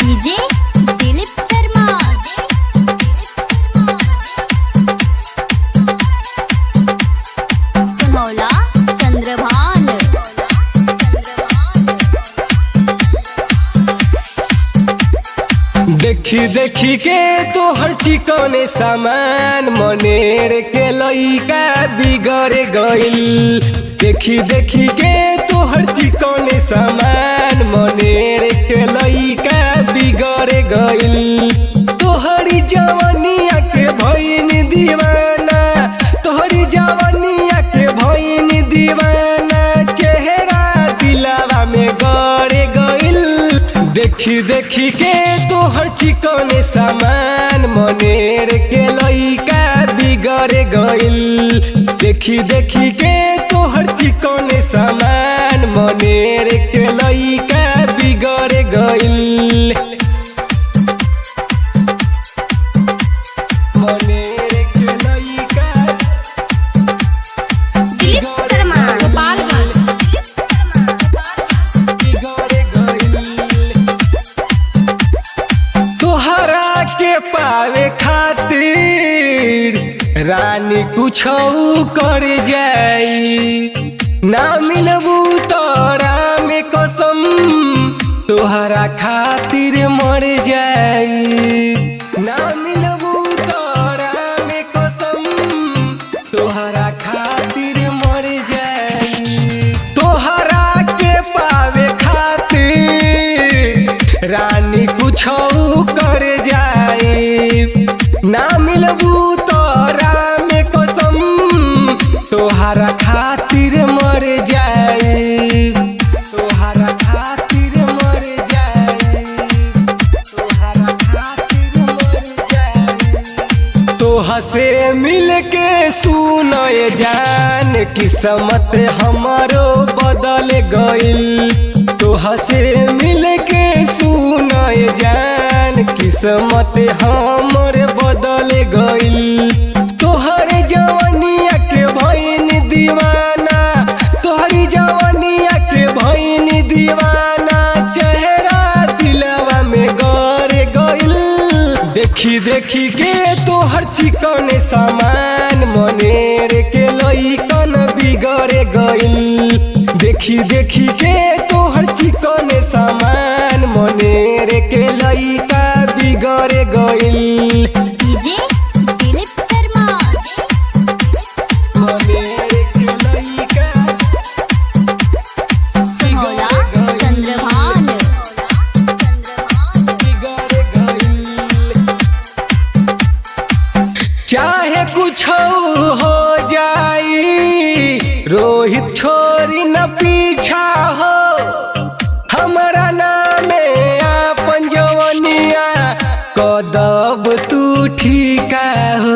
DJ Dilip Sharma. सुनौला Chandrabhan. देखी देखी के तोहर चिकने सामान मनेर के लइका बिगड़ गइल। देखी देखी के तोहर चिकने सामान मनेर के लइका बिगड़ गइल। तोहरी जवानिया के भइल दीवाना, तोहरी जवानिया के भइल दीवाना, चेहरा दिलावा में गड़ गइल। देखी देखी के तोहर चिकने सामान मनेर के लइका बिगड़ गइल। देखी देखी के तोहर चिकने सामान मनेर के लइका बिगड़ गइल। मनेर के लइका दिलीप शर्मा गोपालगंज। बिगड़ गइल। तोहरा के पावे खातिर रानी कुछो कर जाई, ना मिलबू तोरा में कसम तोहरा खातिर मर जाई। ना मिलबू तोरा में कसम तोहरा खातिर मर जाई। तोहरा के पावे खातिर रानी कुछो कर जाई, ना मिलबू तोरा में कसम तोहरा खातिर मर जाई। तोहरा खातिर मर जाई, तोहरा खातिर मर जाई। तोहा से मिल के सुनय जान किस्मत हमारो बदल गइल। तोहा से मिल के सुनय जान किस्मत हमर बदल गइल। तोहर जवानिया के भइल दीवाना, तोहरी जवानिया के भइल दीवाना, चेहरा दिलवा में गड़ गइल। देखी देखी के तोहर चिकने सामान मनेर के लइकन बिगड़ गइल। देखी देखी के तोहर चिकने सामान मनेर के लइका बिगड़ गइल। डीजे दिलीप शर्मा। मनेर के लइका सुनौला चंद्रभान। बिगड़ गइल। चाहे कुछ हो जाई रोहित छोरी न पीछा हो, हमारा नामे आपन जवनिया कदब तू ठीका हो।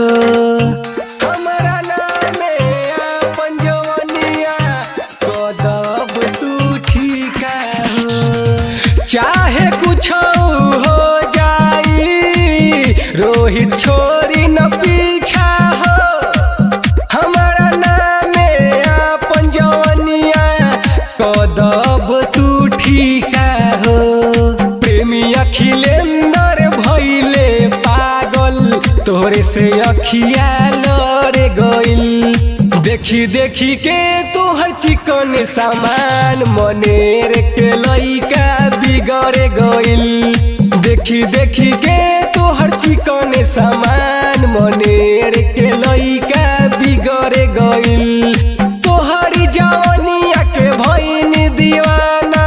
हमारा नामे आपन जवनिया कदब तू ठीका हो। चाहे कुछ हो जाई रोहित छोरी न पीछा हो, हमारा नामे आपन जवनिया कदब तू ठीका हो। प्रेमी अखिलेंद्र भइले पागल तोरे से अखिया लड़ गइल। देखी देखी के तोहर चिकन सामान मनेर के लइका बिगड़ गइल। देखी देखी के तोहर चिकन सामान मनेर के लइका बिगड़ गइल। तोहरी जवानिया के भइल दीवाना,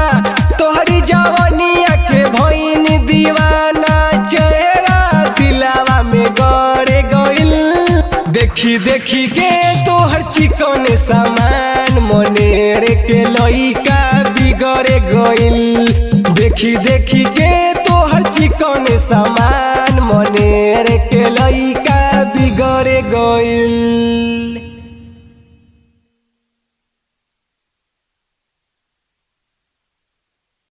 तोहरी जवानिया के भइल दीवाना, चेहरा दिलावा में गड़ गइल। देखी देखी के तोहर चिकन सामान मनेर के लइका बिगड़ गइल। देखी देखी के तोहर चिकन सामान मनेर के लइका बिगड़ गइल।